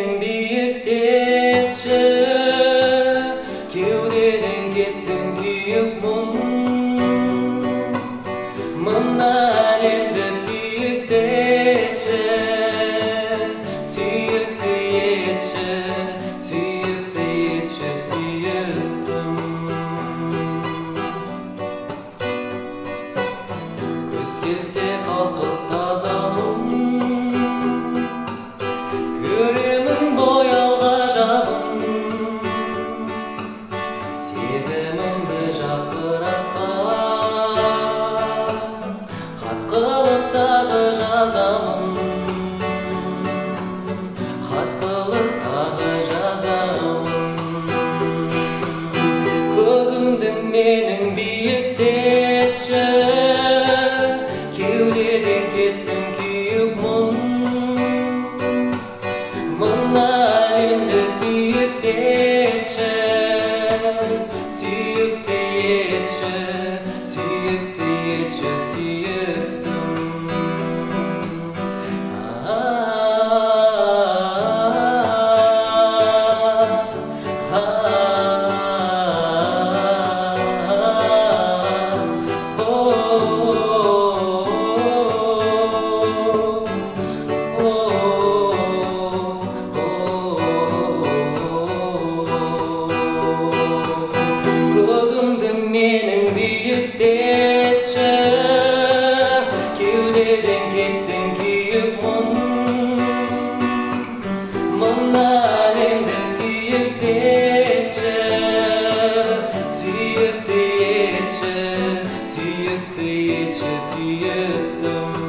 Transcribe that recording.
менің биіктетші, кеудеден кетсін күйік мұң. Мына әлемді сүйікті етші, сүйікті етші, сүйікті етші, сүйіктім. Көз келсе қалқып таза мұң, көремін боялға жағын, сезімімді жапыраққа хат қылып тағы жазамын, хат қылып тағы жазамын. Көгімдің менің биіктетші, кеудеден кетсін күйік мұң. Мына әлемді сүйікті етші, сүйікті етші, сүйікті етші, сүйіктім. Көгімдің менің биіктетші, кеудеден кетсін күйік мұң. Мына әлемді сүйікті етші, сүйікті етші, сүйікті етші, сүйіктім.